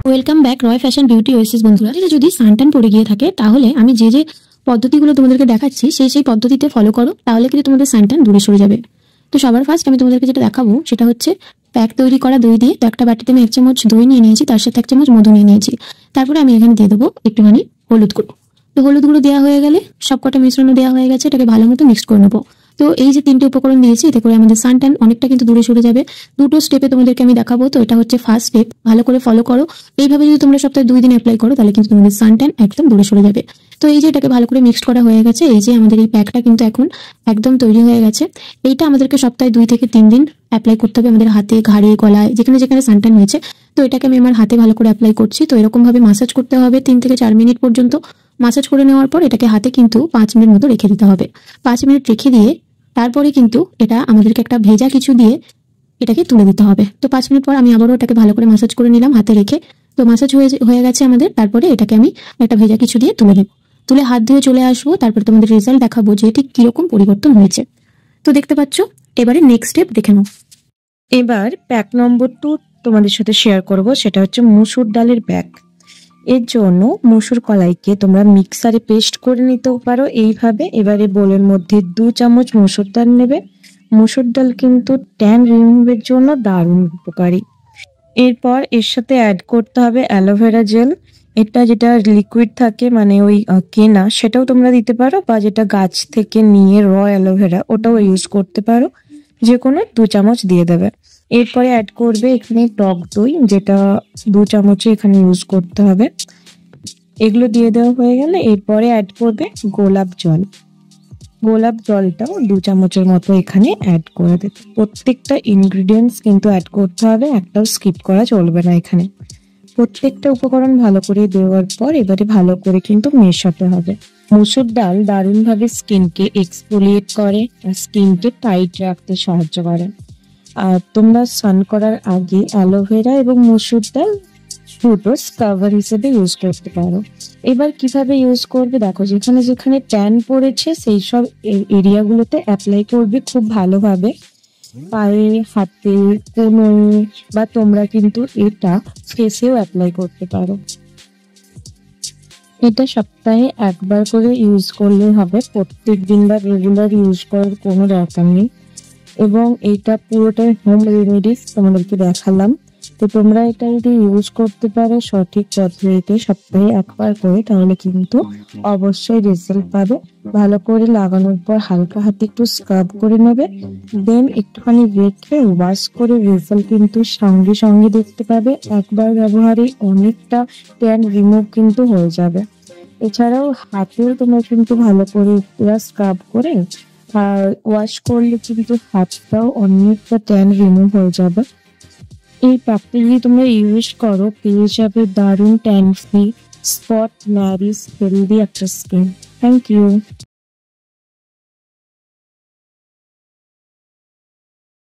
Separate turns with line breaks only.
Welcome back রয় fashion beauty Oasis বন্ধুরা। যদি suntan পড়ে গিয়ে থাকে তাহলে আমি যে পদ্ধতিগুলো তোমাদেরকে দেখাচ্ছি সেই পদ্ধতিতে ফলো করো, তাহলে কিন্তু তোমাদের সানটান দূরে সরে যাবে। তো সবার ফার্স্ট আমি তোমাদেরকে যেটা দেখাবো সেটা হচ্ছে প্যাক তৈরি করা দই দিয়ে। তো একটা বাটিতে আমি 1 চামচ দই নিয়ে নিয়েছি, তার সাথে 1 চামচ মধু নিয়ে নিয়েছি। তারপরে আমি এখানে দিয়ে দেবো একটুখানি হলুদ গুঁড়ো। তো হলুদ গুঁড়ো দেওয়া হয়ে গেলে সবকটা মিশ্রণ দেওয়া হয়ে গেছে, এটাকে ভালো মতো মিক্সড করে নেবো। তো এই যে 3টে উপকরণ দিয়েছি, এতে করে আমাদের সানটান অনেকটা কিন্তু দূরে সরে যাবে। দুটো স্টেপে তোমাদেরকে আমি দেখাবো। তো এটা হচ্ছে ফার্স্ট স্টেপ, ভালো করে ফলো করো। এইভাবে যদি তোমরা সপ্তাহে 2 দিন অ্যাপ্লাই করো তাহলে কিন্তু তোমাদের সানটান একদম দূরে সরে যাবে। তো এই যে এটাকে ভালো করে মিক্সড করা হয়ে গেছে, এই যে আমাদের এই প্যাকটা কিন্তু এখন একদম তৈরি হয়ে গেছে। এইটা আমাদেরকে সপ্তাহে 2 থেকে 3 দিন অ্যাপ্লাই করতে হবে আমাদের হাতে, ঘাড়ে, গলায়, যেখানে যেখানে সানটান হয়েছে। তো এটাকে আমি আমার হাতে ভালো করে অ্যাপ্লাই করছি। তো এরকম ভাবে মাসাজ করতে হবে 3 থেকে 4 মিনিট পর্যন্ত। মাসাজ করে নেওয়ার পর এটাকে হাতে কিন্তু 5 মিনিট মতো রেখে দিতে হবে। 5 মিনিট রেখে দিয়ে তারপরে কিন্তু এটা আমাদেরকে একটা ভেজা কিছু দিয়ে এটাকে তুলে দিতে হবে। তো 5 মিনিট পর আমি আবারও এটাকে ভালো করে মাসাজ করে নিলাম হাতে রেখে। তো মাসাজ হয়ে গেছে আমাদের। তারপরে এটাকে আমি একটা ভেজা কিছু দিয়ে তুলে দেবো। তুলে হাত ধুয়ে চলে আসবো, তারপরে তোমাদের রেজাল্ট দেখাবো যে ঠিক কিরকম পরিবর্তন হয়েছে। তো দেখতে পাচ্ছ, এবারে নেক্সট স্টেপ দেখে নাও।
এবার প্যাক নম্বর 2 তোমাদের সাথে শেয়ার করব, সেটা হচ্ছে মসুর ডালের প্যাক। এর জন্য মসুর কলাইকে তোমরা মিক্সারে পেস্ট করে নিতেও পারো এইভাবে। এবারে বোলের মধ্যে 2 চামচ মসুর ডাল নেবে। মসুর ডাল কিন্তু ট্যান রিমুভের জন্য দারুণ উপকারী। এরপর এর সাথে অ্যাড করতে হবে অ্যালোভেরা জেল। এটা যেটা লিকুইড থাকে, মানে ওই কেনা, সেটাও তোমরা দিতে পারো, বা যেটা গাছ থেকে নিয়ে র অ্যালোভেরা ওটাও ইউজ করতে পারো। যে কোনো 2 চামচ দিয়ে দেবে। এরপরে অ্যাড করবে এখানে টক দই, যেটা 2 চামচে এখানে ইউজ করতে হবে। এগুলো দিয়ে দেওয়া হয়ে গেলে এরপরে অ্যাড করবে গোলাপ জল। গোলাপ জলটাও 2 চামচের মতো এখানে অ্যাড করে দেবে। প্রত্যেকটা ইনগ্রিডিয়েন্টস কিন্তু অ্যাড করতে হবে, একটাও স্কিপ করা চলবে না এখানে। প্রত্যেকটা উপকরণ ভালো করে দেওয়ার পর এবারে ভালো করে কিন্তু মেশাতে হবে। মসুর ডাল দারুণভাবে স্কিনকে এক্সফোলিয়েট করে আর স্কিনকে টাইট রাখতে সাহায্য করে। আর তোমরা স্নান করার আগে অ্যালোভেরা এবং মসুর ডাল দুটো স্কাবার হিসেবে ইউজ করতে পারো। এবার কিভাবে ইউজ করবে দেখো, যেখানে যেখানে ট্যান পড়েছে সেই সব এরিয়াগুলোতে অ্যাপ্লাই করবে খুব ভালোভাবে। পায়ে, হাতে, কোনোই, বা তোমরা কিন্তু এটা ফেসেও অ্যাপ্লাই করতে পারো। এটা সপ্তাহে একবার করে ইউজ করলে হবে, প্রত্যেক দিন বা রেগুলার ইউজ করার কোনো দরকার নেই। এবং এইটা পুরোটাই হোম রেমেডিস তোমাদেরকে দেখালাম। তো তোমরা এটা যদি ইউজ করতে পারো সঠিক পদ্ধতিতে সপ্তাহে একবার করে, তাহলে কিন্তু অবশ্যই রেজাল্ট পাবে। ভালো করে লাগানোর পর হালকা হাতে একটু স্ক্রাব করে নেবে, দেন একটুখানি রেখে ওয়াশ করে রেজাল্ট কিন্তু সঙ্গে সঙ্গে দেখতে পাবে। একবার ব্যবহারে অনেকটা ট্যান রিমুভ কিন্তু হয়ে যাবে। এছাড়াও হাতেও তোমরা কিন্তু ভালো করে স্ক্রাব করে আর ওয়াশ করলে কিন্তু হাতটাও অনেকটা ট্যান রিমুভ হয়ে যাবে। এই প্যাকটা যদি তোমরা ইউজ করো পেয়ে যাবে দারুণ ট্যান ফ্রি, স্পট ম্যারিজ হেলদি একটা স্কিন। Thank you.